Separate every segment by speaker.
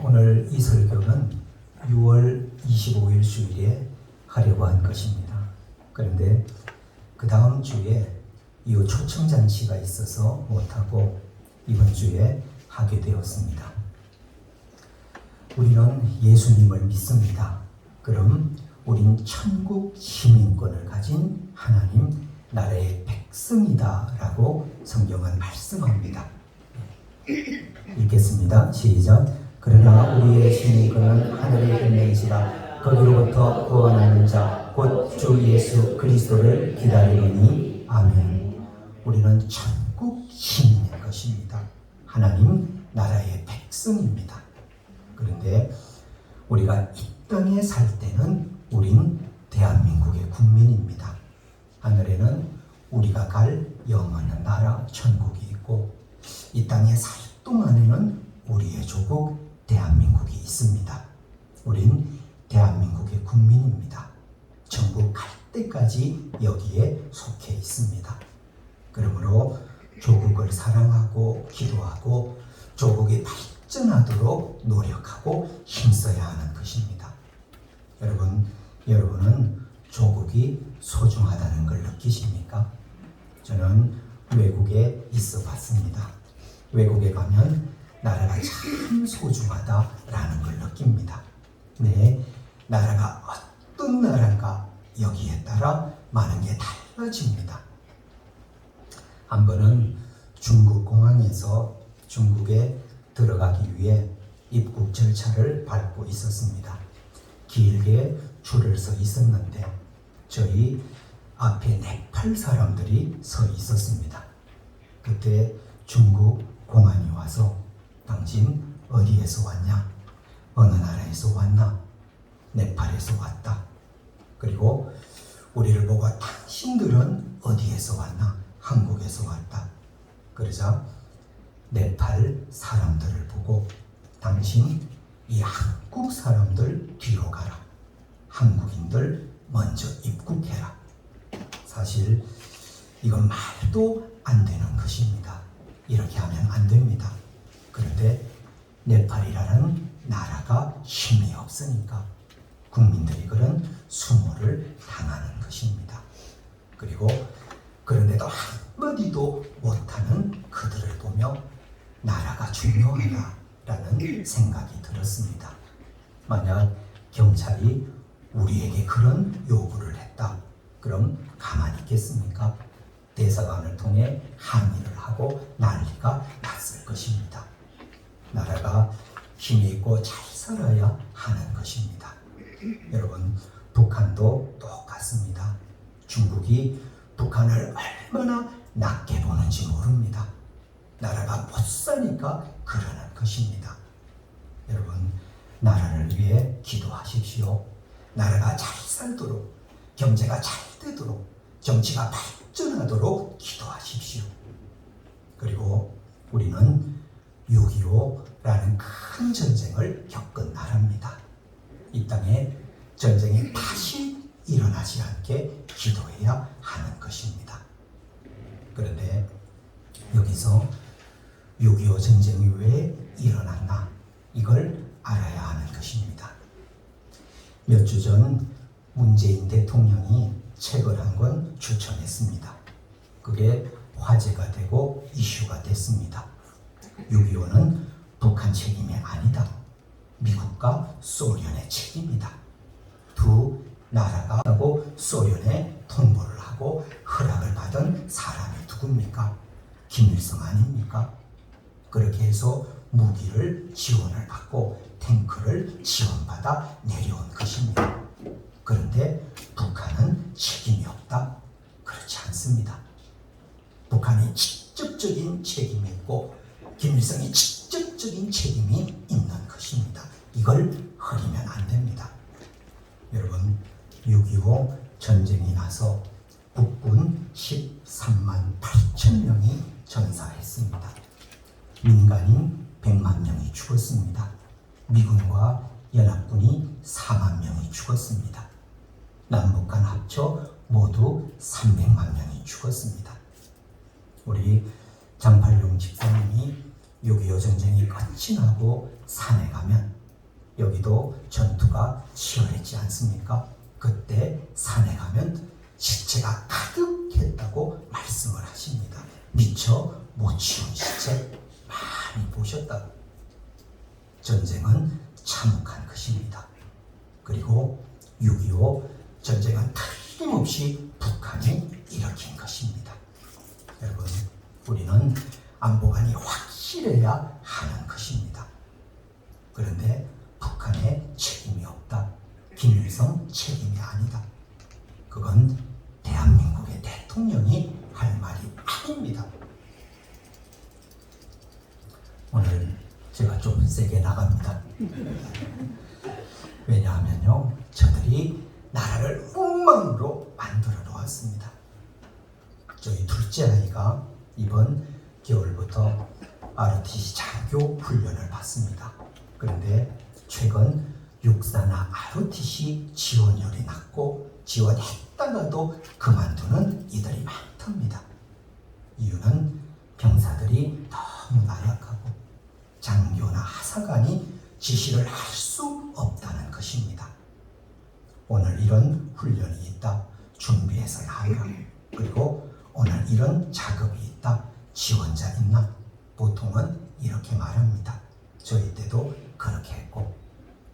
Speaker 1: 오늘 이 설교는 6월 25일 주일에 하려고 한 것입니다. 그런데 그 다음 주에 이후 초청잔치가 있어서 못하고 이번 주에 하게 되었습니다. 우리는 예수님을 믿습니다. 그럼 우린 천국 시민권을 가진 하나님 나라의 백성이다 라고 성경은 말씀합니다. 읽겠습니다. 시작. 그러나 우리의 시민권은 하늘에 있는지라 거기로부터 구원하는 자 곧 주 예수 그리스도를 기다리노니 아멘. 우리는 천국 시민인 것입니다. 하나님 나라의 백성입니다. 그런데 우리가 이 땅에 살 때는 우린 대한민국의 국민입니다. 하늘에는 우리가 갈 영원한 나라 천국이 있고 이 땅에 살 동안에는 우리의 조국 대한민국이 있습니다. 우린 대한민국의 국민입니다. 천국 갈 때까지 여기에 속해 있습니다. 그러므로 조국을 사랑하고 기도하고 조국이 발전하도록 노력하고 힘써야 하는 것입니다. 여러분은 조국이 소중하다는 걸 느끼십니까? 저는 외국에 있어 봤습니다. 외국에 가면 나라가 참 소중하다라는 걸 느낍니다. 네, 나라가 어떤 나라인가 여기에 따라 많은 게 달라집니다. 한 번은 중국 공항에서 중국에 들어가기 위해 입국 절차를 밟고 있었습니다. 길게 줄을 서 있었는데 저희 앞에 네팔 사람들이 서 있었습니다. 그때 중국 공안이 와서 당신 어디에서 왔냐? 어느 나라에서 왔나? 네팔에서 왔다. 그리고 우리를 보고 당신들은 어디에서 왔나? 한국에서 왔다. 그러자 네팔 사람들을 보고 당신 이 한국 사람들 뒤로 가라. 한국인들 먼저 입국해라. 사실 이건 말도 안 되는 것입니다. 이렇게 하면 안 됩니다. 그런데 네팔이라는 나라가 힘이 없으니까 국민들이 그런 수모를 당하는 것입니다. 그리고 그런데도 한마디도 못하는 그들을 보며 나라가 중요하다라는 생각이 들었습니다. 만약 경찰이 우리에게 그런 요구를 했다. 그럼 가만히 있겠습니까? 대사관을 통해 항의를 하고 난리가 났을 것입니다. 나라가 힘이 있고 잘 살아야 하는 것입니다. 여러분, 북한도 똑같습니다. 중국이 북한을 얼마나 낮게 보는지 모릅니다. 나라가 못 사니까 그러는 것입니다. 여러분, 나라를 위해 기도하십시오. 나라가 잘 살도록, 경제가 잘 되도록, 정치가 발전하도록 기도하십시오. 그리고 우리는 6.25라는 큰 전쟁을 겪은 나라입니다. 이 땅에 전쟁이 다시 일어나지 않게 기도해야 하는 것입니다. 그런데 여기서 6.25 전쟁이 왜 일어났나? 이걸 알아야 하는 것입니다. 몇 주 전 문재인 대통령이 책을 한 권 추천했습니다. 그게 화제가 되고 이슈가 됐습니다. 6.25는 북한 책임이 아니다. 미국과 소련의 책임이다. 두 나라가 하고 소련에 통보를 하고 허락을 받은 사람이 누굽니까? 김일성 아닙니까? 그렇게 해서 무기를 지원을 받고 탱크를 지원받아 내려온 것입니다. 그런데 북한은 책임이 없다? 그렇지 않습니다. 북한이 직접적인 책임이 있고 김일성이 직접적인 책임이 있는 것입니다. 이걸 흐리면 안 됩니다. 여러분, 6.25 전쟁이 나서 국군 13만 8천 명이 전사했습니다. 민간인 100만 명이 죽었습니다. 미군과 연합군이 4만 명이 죽었습니다. 남북한 합쳐 모두 300만 명이 죽었습니다. 우리 장팔룡 집사님이 6.25 전쟁이 끝이 나고 산에 가면 여기도 전투가 치열했지 않습니까? 그때 산에 가면 시체가 가득했다고 말씀을 하십니다. 미처 못 치운 시체 많이 보셨다고. 전쟁은 참혹한 것입니다. 그리고 6.25 전쟁은 틀림없이 북한이 일으킨 것입니다. 여러분, 우리는 안보관이 확실해야 하는 것입니다. 그런데 북한에 책임이 없다. 김일성 책임이 아니다. 그건 대한민국의 대통령이 할 말이 아닙니다. 오늘 제가 좀 세게 나갑니다. 왜냐하면요, 저들이 나라를 엉망으로 만들어 놓았습니다. 저희 둘째 아이가 이번 겨울부터 ROTC 장교 훈련을 받습니다. 그런데 최근 육사나 ROTC 지원율이 낮고 지원했다가도 그만두는 이들이 많답니다. 이유는 병사들이 너무 나약하고 장교나 하사관이 지시를 할 수 없다는 것입니다. 오늘 이런 훈련이 있다. 준비해서 나가라. 그리고 오늘 이런 작업이 있다. 지원자 있나? 보통은 이렇게 말합니다. 저희 때도 그렇게 했고,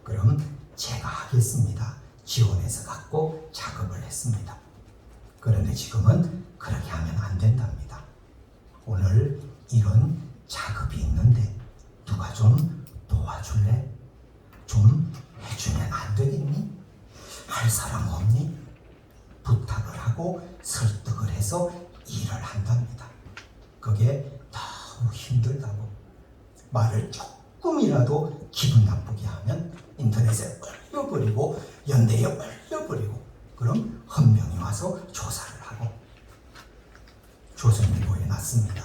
Speaker 1: 그럼 제가 하겠습니다. 지원해서 갖고 작업을 했습니다. 그런데 지금은 그렇게 하면 안 된답니다. 오늘 이런 작업이 있는데 누가 좀 도와줄래? 좀 해주면 안 되겠니? 할 사람 없니? 부탁을 하고 설득을 해서 일을 한답니다. 그게 너무 힘들다고. 말을 조금이라도 기분 나쁘게 하면 인터넷에 올려버리고 연대에 올려버리고, 그럼 헌병이 와서 조사를 하고. 조선일보에 났습니다.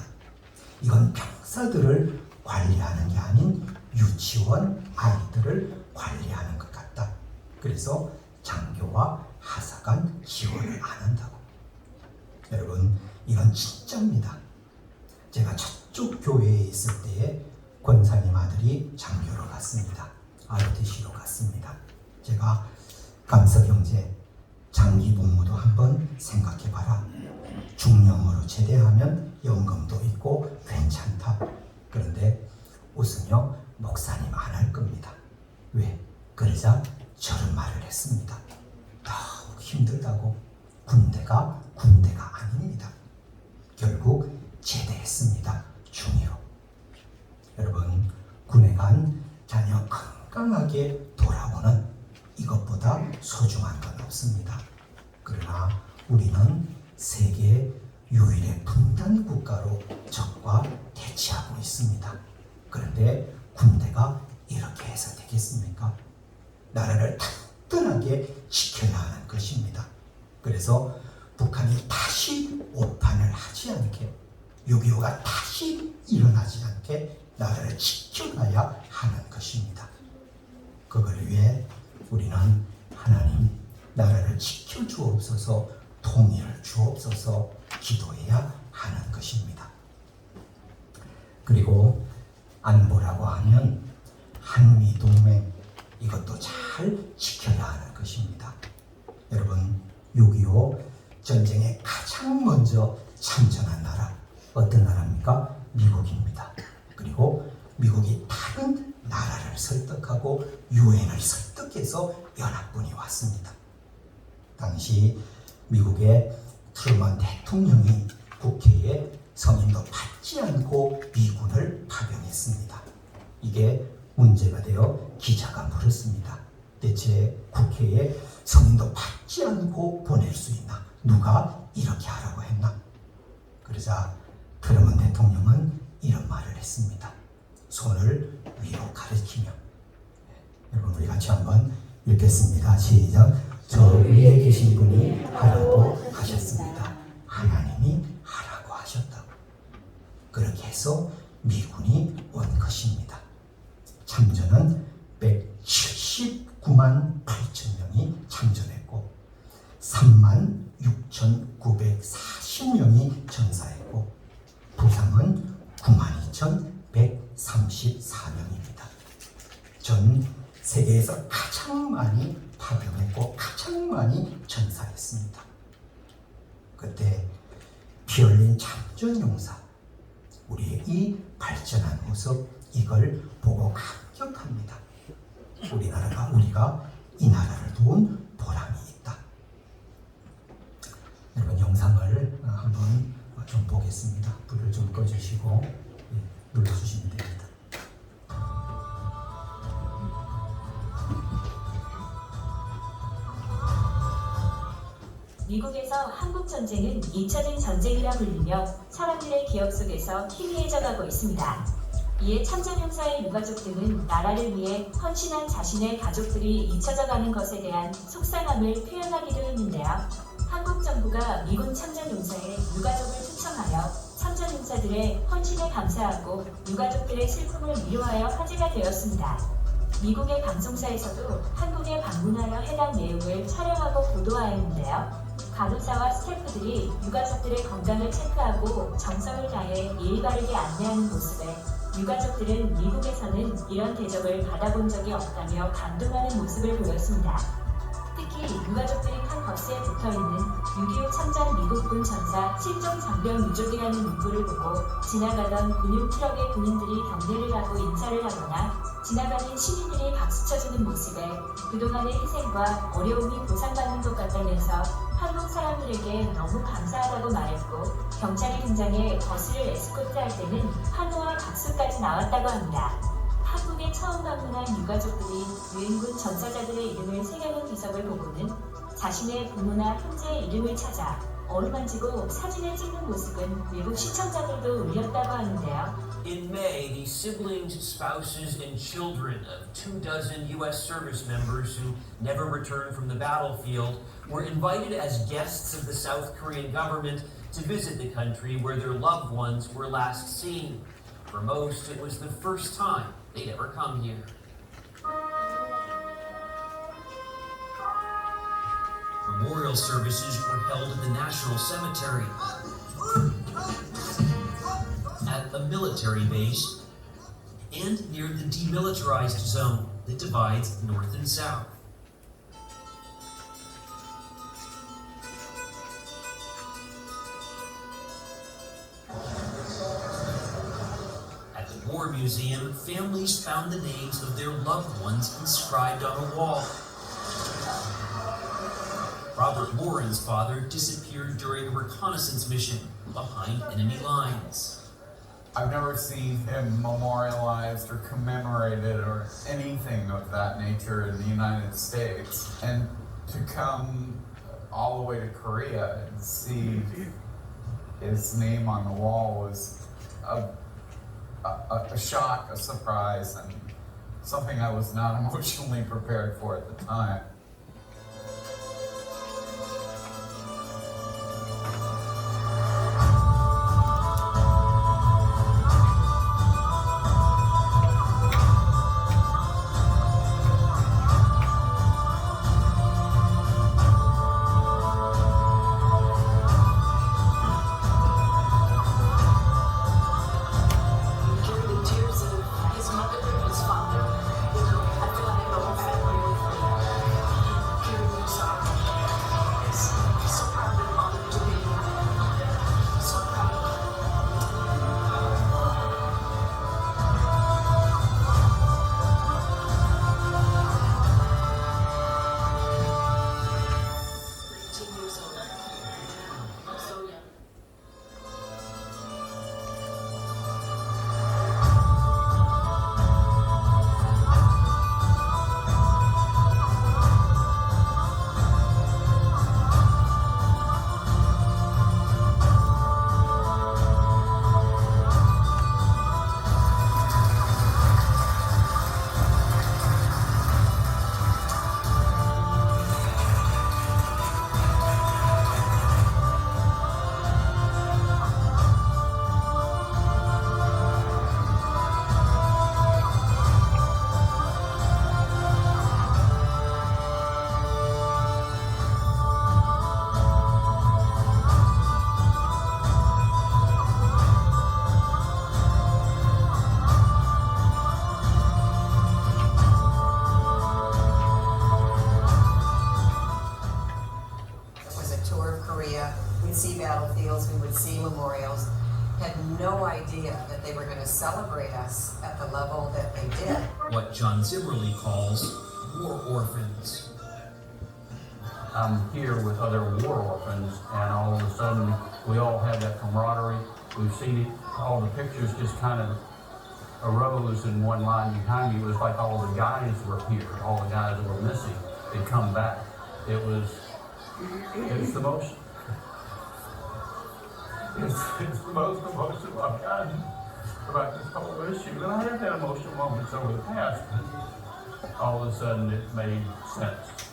Speaker 1: 이건 병사들을 관리하는 게 아닌 유치원 아이들을 관리하는 것 같다. 그래서 장교와 하사관 지원을 안 한다고. 여러분, 이건 진짜입니다. 제가 저쪽 교회에 있을 때에 권사님 아들이 장교로 갔습니다. ROTC로 갔습니다. 제가 감사경제 장기 복무도 한번 생각해봐라. 중령으로 제대하면 연금도 있고 괜찮다. 그런데 웃으며 목사님 안 할 겁니다. 왜? 그러자 저런 말을 했습니다. 너무 힘들다고. 군대가 아닙니다. 결국 제대했습니다. 중위로. 여러분, 군에 간 자녀 건강하게 돌아오는 이것보다 소중한 건 없습니다. 그러나 우리는 세계 유일의 분단 국가로 적과 대치하고 있습니다. 그런데 군대가 이렇게 해서 되겠습니까? 나라를 튼튼하게 지켜야 하는 것입니다. 그래서 북한이 다시 오판을 하지 않게, 6.25가 다시 일어나지 않게 나라를 지켜가야 하는 것입니다. 그걸 위해 우리는 하나님, 나라를 지켜주옵소서, 통일을 주옵소서 기도해야 하는 것입니다. 그리고 안보라고 하면 한미동맹, 이것도 잘 지켜야 하는 것입니다. 여러분, 6.25 전쟁에 가장 먼저 참전한 나라, 어떤 나라입니까? 미국입니다. 그리고 미국이 다른 나라를 설득하고 유엔을 설득해서 연합군이 왔습니다. 당시 미국의 트루먼 대통령이 국회에 성인도 받지 않고 미군을 파병했습니다. 이게 문제가 되어 기자가 물었습니다. 대체 국회에 성인도 받지 않고 보낼 수 있나? 누가 이렇게 하라고 했나? 그러자 트루먼 대통령은 이런 말을 했습니다. 손을 위로 가리키며. 여러분, 우리 같이 한번 읽겠습니다. 시작. 저 위에 계신 분이 하라고 하셨습니다. 하나님이 하라고 하셨다고. 그렇게 해서 미군이 온 것입니다. 참전은 179만 8천 명이 참전했고 3만 6,940명이 전사했고 부상은 92,140 전 세계에서 가장 많이 파병했고 가장 많이 전사했습니다. 그때 피 흘린 참전 용사, 우리의 이 발전한 모습, 이걸 보고 감격합니다. 우리가 이 나라를 도운 보람이 있다. 여러분, 영상을 한번 좀 보겠습니다. 불을 좀 꺼주시고 눌러주시면 됩니다.
Speaker 2: 미국에서 한국 전쟁은 잊혀진 전쟁이라 불리며 사람들의 기억 속에서 희미해져가고 있습니다. 이에 참전용사의 유가족 등은 나라를 위해 헌신한 자신의 가족들이 잊혀져가는 것에 대한 속상함을 표현하기도 했는데요. 한국 정부가 미군 참전용사의 유가족을 초청하여 참전용사들의 헌신에 감사하고 유가족들의 슬픔을 위로하여 화제가 되었습니다. 미국의 방송사에서도 한국에 방문하여 해당 내용을 촬영하고 보도하였는데요. 간호사와 스태프들이 유가족들의 건강을 체크하고 정성을 다해 예의 바르게 안내하는 모습에 유가족들은 미국에서는 이런 대접을 받아본 적이 없다며 감동하는 모습을 보였습니다. 특히 유가족들이 탄 버스에 붙어있는 6.25 참전 미국군 전사 실종 장병 유족이라는 문구를 보고 지나가던 군용 트럭의 군인들이 경례를 하고 인사를 하거나 지나가는 시민들이 박수쳐주는 모습에 그동안의 희생과 어려움이 보상받는 것 같다면서 한국 사람들에게 너무 감사하다고 말했고, 경찰이 등장해 버스를 에스코트할 때는 환호와 박수까지 나왔다고 합니다. 한국에 처음 방문한 유가족들이 유엔군 전사자들의 이름을 새겨놓은 비석을 보고는 자신의 부모나 형제의 이름을 찾아 어루만지고 사진을 찍는 모습은 외국 시청자들도 울렸다고 하는데요.
Speaker 3: In May, the siblings, spouses, and children of 24 U.S. service members who never returned from the battlefield were invited as guests of the South Korean government to visit the country where their loved ones were last seen. For most, it was the first time they'd ever come here. Memorial services were held at the National Cemetery, at a military base, and near the demilitarized zone that divides North and South. At the War Museum, families found the names of their loved ones inscribed on a wall. Robert Morin's father disappeared during a reconnaissance mission behind enemy lines.
Speaker 4: I've never seen him memorialized or commemorated or anything of that nature in the United States. And to come all the way to Korea and see his name on the wall was a shock, a surprise, and something I was not emotionally prepared for at the time.
Speaker 5: they did.
Speaker 3: what John Zimmerly calls war orphans.
Speaker 6: I'm here with other war orphans, and all of a sudden we all have that camaraderie. We've seen it, all the pictures just kind of arose in one line behind me. It was like all the guys were here, all the guys that were missing, they'd come back. It was the most, it's the most emotional I've gotten about this whole issue. And I have had emotional moments over the past, but all of a sudden it made sense.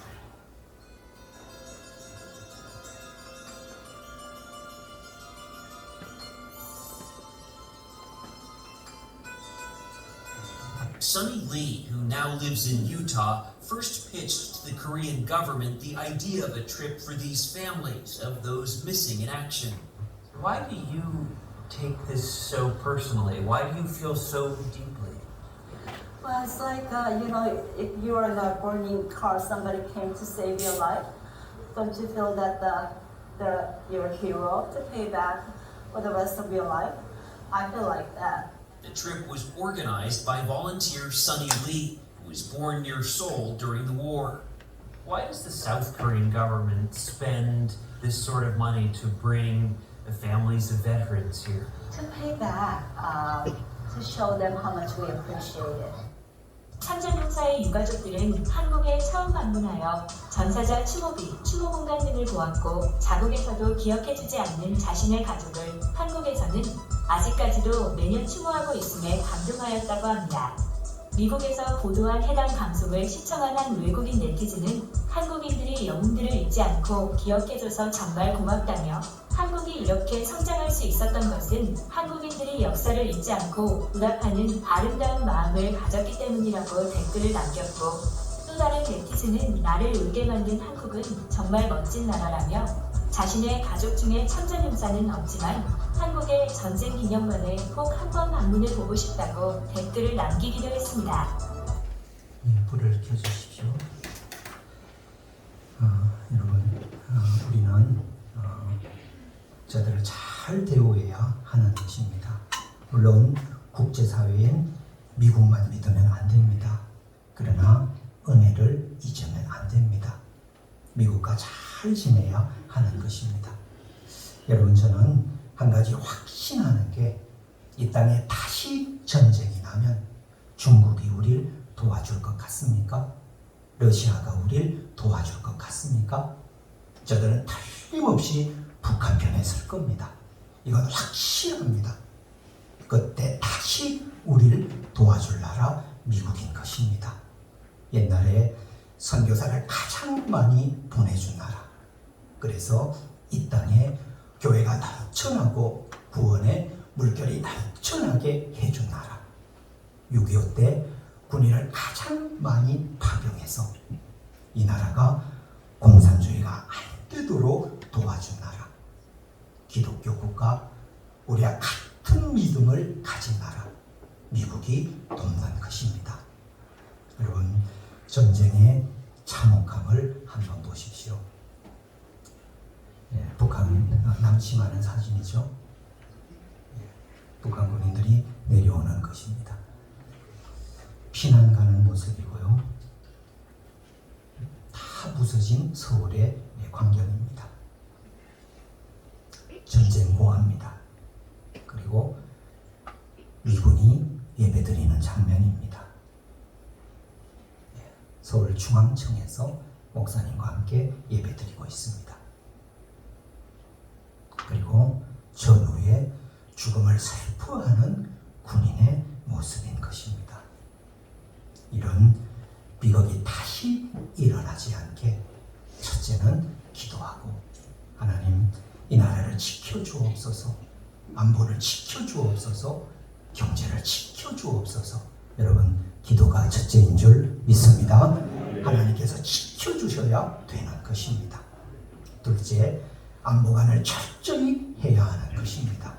Speaker 3: Sonny Lee, who now lives in Utah, first pitched to the Korean government the idea of a trip for these families of those missing in action. Why do you take this so personally? Why do you feel so deeply?
Speaker 7: Well, it's like, if you are in a burning car, somebody came to save your life. Don't you feel that they're your hero to pay back for the rest of your life? I feel like that.
Speaker 3: The trip was organized by volunteer Sonny Lee, who was born near Seoul during the war. Why does the South Korean government spend this sort of money to bring the families of veterans here?
Speaker 7: To pay back, to show them how much we appreciate it.
Speaker 2: 참전용사의 유가족들은 한국에 처음 방문하여 전사자 추모비, 추모공간 등을 보았고 자국에서도 기억해주지 않는 자신의 가족을 한국에서는 아직까지도 매년 추모하고 있음에 감동하였다고 합니다. 미국에서 보도한 해당 방송을 시청한 한 외국인 네티즌은 한국인들이 영웅들을 잊지 않고 기억해줘서 정말 고맙다며 한국이 이렇게 성장할 수 있었던 것은 한국인들이 역사를 잊지 않고 보답하는 아름다운 마음을 가졌기 때문이라고 댓글을 남겼고 또 다른 네티즌은 나를 울게 만든 한국은 정말 멋진 나라라며 자신의 가족 중에 참전용사는 없지만 한국의 전쟁 기념관에 꼭 한번 방문해 보고 싶다고 댓글을 남기기도 했습니다.
Speaker 1: 불을 켜주십시오. 여러분, 우리는 저들을 잘 대우해야 하는 것입니다. 물론 국제사회엔 미국만 믿으면 안 됩니다. 그러나 은혜를 잊으면 안 됩니다. 미국과 잘 지내야 하는 것입니다. 여러분, 저는 한 가지 확신하는 게 이 땅에 다시 전쟁이 나면 중국이 우리를 도와줄 것 같습니까? 러시아가 우리를 도와줄 것 같습니까? 저들은 틀림없이 북한 편에 설 겁니다. 이건 확실합니다. 그때 다시 우리를 도와줄 나라 미국인 것입니다. 옛날에 선교사를 가장 많이 보내준 나라. 그래서 이 땅에 교회가 넘쳐나고 구원의 물결이 넘쳐나게 해준 나라. 6.25 때 군인을 가장 많이 파병해서 이 나라가 공산주의가 안 되도록 도와준 나라. 기독교 국가, 우리와 같은 믿음을 가진 나라. 미국이 돕는 것입니다. 여러분, 전쟁의 참혹함을 한번 보십시오. 북한 남침하는 사진이죠. 북한 군인들이 내려오는 것입니다. 피난 가는 모습이고요. 다 부서진 서울의 광경입니다. 전쟁 고합니다. 그리고 미군이 예배드리는 장면입니다. 서울중앙청에서 목사님과 함께 예배드리고 있습니다. 그리고 전후에 죽음을 슬퍼하는 군인의 모습인 것입니다. 이런 비극이 다시 일어나지 않게 첫째는 기도하고 하나님 이 나라를 지켜주옵소서, 안보를 지켜주옵소서, 경제를 지켜주옵소서. 여러분, 기도가 첫째인 줄 믿습니다. 하나님께서 지켜주셔야 되는 것입니다. 둘째, 안보관을 철저히 해야 하는 것입니다.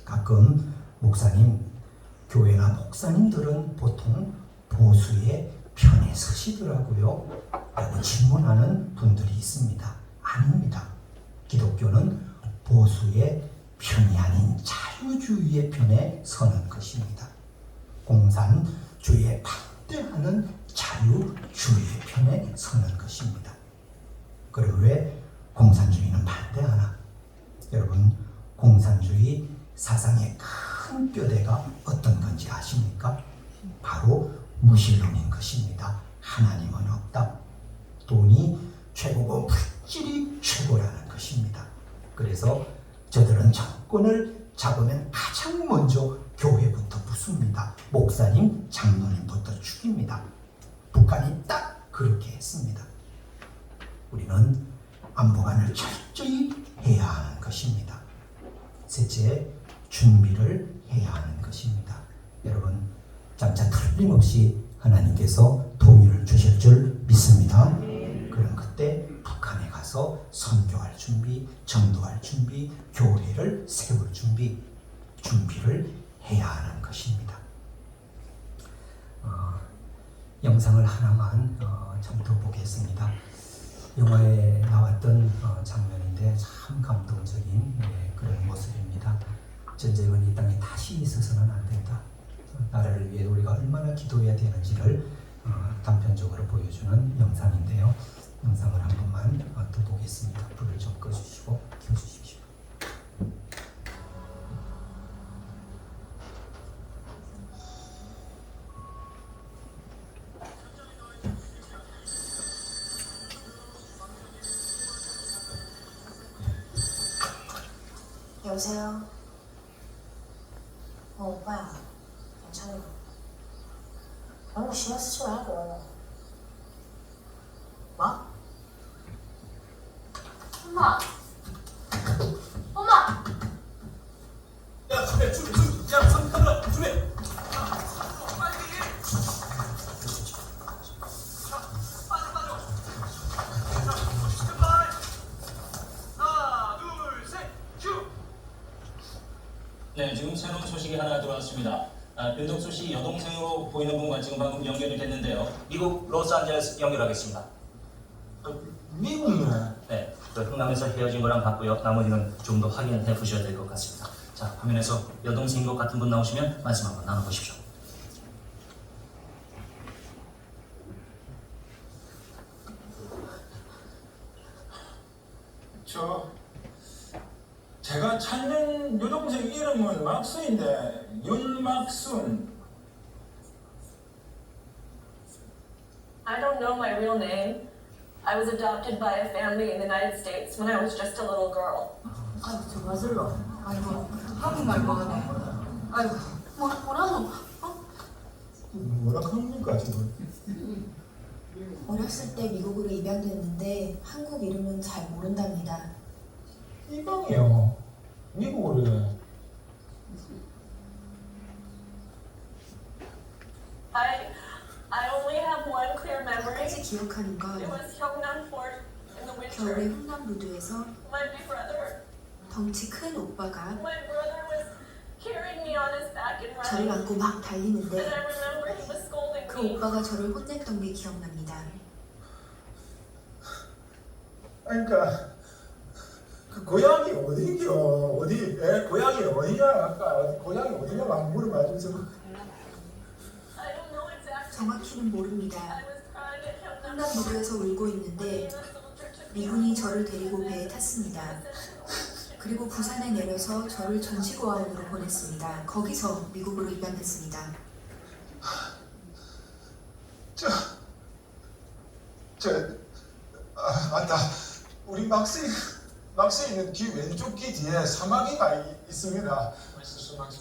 Speaker 1: 가끔 목사님, 교회나 목사님들은 보통 보수의 편에 서시더라고요 라고 질문하는 분들이 있습니다. 아닙니다. 기독교는 보수의 편이 아닌 자유주의의 편에 서는 것입니다. 공산 주의에 반대하는 자유주의 편에 서는 것입니다. 그리고 왜 공산주의는 반대하나? 여러분, 공산주의 사상의 큰 뼈대가 어떤 건지 아십니까? 바로 무신론인 것입니다. 하나님은 없다. 돈이 최고고 물질이 최고라는 것입니다. 그래서 저들은 정권을 잡으면 가장 먼저 교회부터 부숩니다. 목사님, 장로님부터 죽입니다. 북한이 딱 그렇게 했습니다. 우리는 안보관을 철저히 해야 하는 것입니다. 셋째, 준비를 해야 하는 것입니다. 여러분, 장차 틀림없이 하나님께서 통일을 주실 줄 믿습니다. 그럼 그때 북한에 가서 선교할 준비, 전도할 준비, 교회를 세울 준비를 해야 하는 것입니다. 영상을 하나만 좀 더 보겠습니다. 영화에 나왔던 장면인데 참 감동적인 그런 모습입니다. 전쟁은 이 땅에 다시 있어서는 안 된다. 나라를 위해 우리가 얼마나 기도해야 되는지를 단편적으로 보여주는 영상인데요. 영상을 한 번만 더 보겠습니다. 불을 좀 꺼주시고 켜주십시오.
Speaker 5: 여보세요? 오빠야, 괜찮아. 너무 신경 쓰지 말고. 뭐? 엄마! 엄마!
Speaker 8: 야, 준비! 야, 카메라, 준비!
Speaker 9: 네, 지금 새로운 소식이 하나 들어왔습니다. 변덕수 씨 여동생으로 보이는 분과 지금 방금 연결이 됐는데요. 미국 로스앤젤레스 연결하겠습니다.
Speaker 8: 미국이네.
Speaker 9: 네, 그 흥남에서 헤어진 거랑 같고요. 나머지는 좀 더 확인해 보셔야 될 것 같습니다. 자, 화면에서 여동생인 것 같은 분 나오시면 말씀 한번 나눠보십시오.
Speaker 8: 제가 찾는 여동생 이름은 막순인데 윤막순.
Speaker 10: I don't know my real name. I was adopted by a family in the United States when I was just a little girl.
Speaker 5: 아이고, 저 맞을러. 아이고, 한국말 모르네. 아이고, 뭐라노?
Speaker 8: 뭐라 합니까 지금?
Speaker 5: 어렸을 때 미국으로 입양됐는데 한국 이름은 잘 모른답니다.
Speaker 8: 이방이요. 미국으로.
Speaker 10: I only have one clear memory.
Speaker 5: 까지 기억하는 건
Speaker 10: It was Gyeongnam Fort in the
Speaker 5: 겨울에
Speaker 10: winter.
Speaker 5: 흥남부두에서
Speaker 10: My big brother,
Speaker 5: 덩치 큰 오빠가
Speaker 10: my brother was carrying me on his back and
Speaker 5: 저를
Speaker 10: running.
Speaker 5: 안고 막
Speaker 10: And
Speaker 5: 달리는데
Speaker 10: I remember he was scolding
Speaker 5: 그
Speaker 10: me.
Speaker 5: 오빠가 저를 혼냈던 게 기억납니다.
Speaker 8: 그러니까 그 고향이 어디겨? 어디? 고향이 어디냐? 아까 고향이 어디냐고 안 물어봐줘서.
Speaker 10: I don't know exactly.
Speaker 5: 정확히는 모릅니다.
Speaker 10: I was crying at Gyeongnam
Speaker 5: 흥남부두에서 울고 있는데 미군이 저를 데리고 배에 탔습니다. 그리고 부산에 내려서 저를 전시고아원으로 보냈습니다. 거기서 미국으로 입양했습니다.
Speaker 8: 맞다. 우리 막스에 있는 뒤 왼쪽 귀 뒤에 사마귀가 있습니다. 사마귀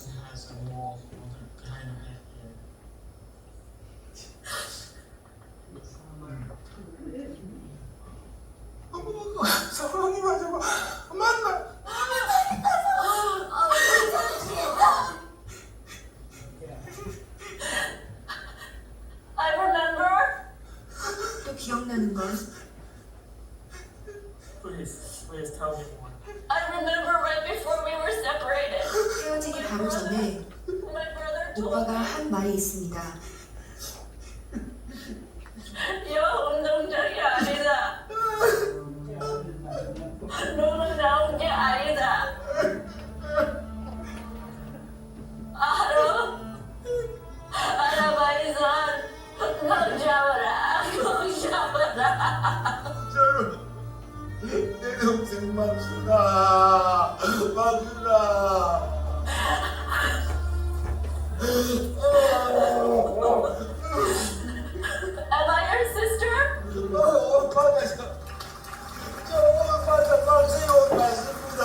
Speaker 8: 맞아. 맞나?
Speaker 10: I remember.
Speaker 5: 또 기억나는 건
Speaker 8: Please tell me more.
Speaker 10: I remember right before we were separated.
Speaker 5: 헤어지기 바로 전에
Speaker 10: My brother told
Speaker 5: 오빠가 한 말이 있습니다.
Speaker 10: 여 운동장이 아니다. 너는 나온 게 아니다. 알아? 알아봐이소.
Speaker 8: 평생 막순아, 막순아.
Speaker 10: Am I your sister?
Speaker 8: 맞았어. 저 맞아, 막순이 맞습니다.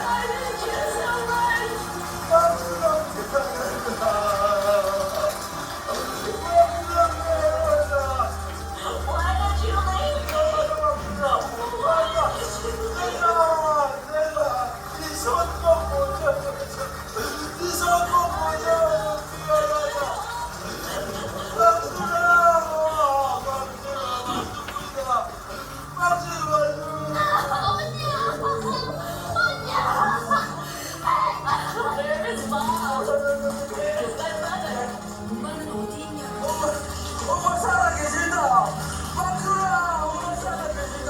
Speaker 10: I miss you so much. Why don't you leave me? Where is Mom? Where's my mother?
Speaker 5: 엄마는 어디 있냐고.
Speaker 8: 엄마 살아계신다. 막순아, 엄마 살아계신다.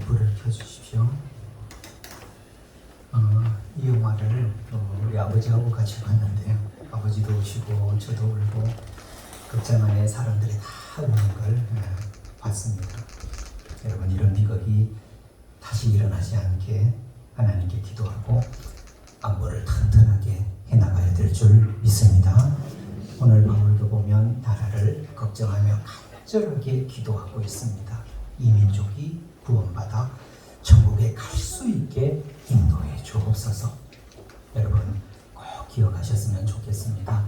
Speaker 1: 불을 켜주십시오. 이 영화를 우리 아버지하고 같이 봤는데요. 아버지도 오시고 저도 울고 극장 안에 사람들이 다 우는 걸 봤습니다. 여러분, 이런 비극이 다시 일어나지 않게 하나님께 기도하고 안보를 튼튼하게 해나가야 될 줄 믿습니다. 오늘 바울도 보면 나라를 걱정하며 간절하게 기도하고 있습니다. 이 민족이 구원받아 천국에 갈 수 있게 인도해 주옵소서. 여러분, 꼭 기억하셨으면 좋겠습니다.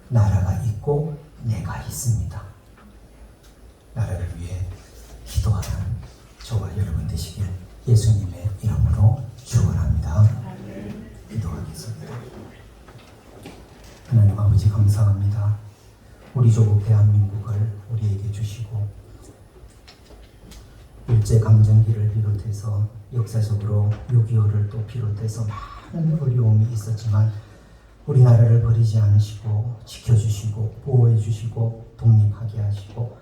Speaker 1: 나라가 있고 내가 있습니다. 나라를 위해 기도하는 저와 여러분 되시길 예수님의 이름으로 축원합니다. 기도하겠습니다. 하나님 아버지, 감사합니다. 우리 조국 대한민국을 우리에게 주시고 일제강점기를 비롯해서 역사적으로 6.25를 또 비롯해서 많은 어려움이 있었지만 우리나라를 버리지 않으시고 지켜주시고 보호해주시고 독립하게 하시고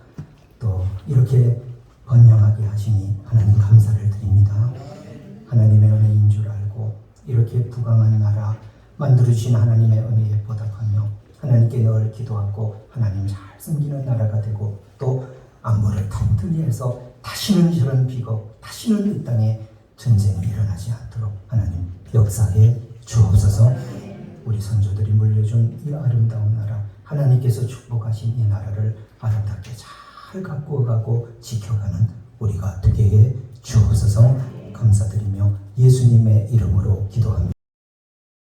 Speaker 1: 또 이렇게 번영하게 하시니 하나님 감사를 드립니다. 하나님의 은혜인 줄 알고 이렇게 부강한 나라 만들어주신 하나님의 은혜에 보답하며 하나님께 늘 기도하고 하나님 잘 섬기는 나라가 되고 또 안보를 튼튼히 해서 다시는 저런 비극, 다시는 이 땅에 전쟁이 일어나지 않도록 하나님 역사해 주옵소서. 우리 선조들이 물려준 이 아름다운 나라, 하나님께서 축복하신 이 나라를 아름답게 잘 가꾸어가고 지켜가는 우리가 되게 해 주옵소서. 감사드리며 예수님의 이름으로 기도합니다.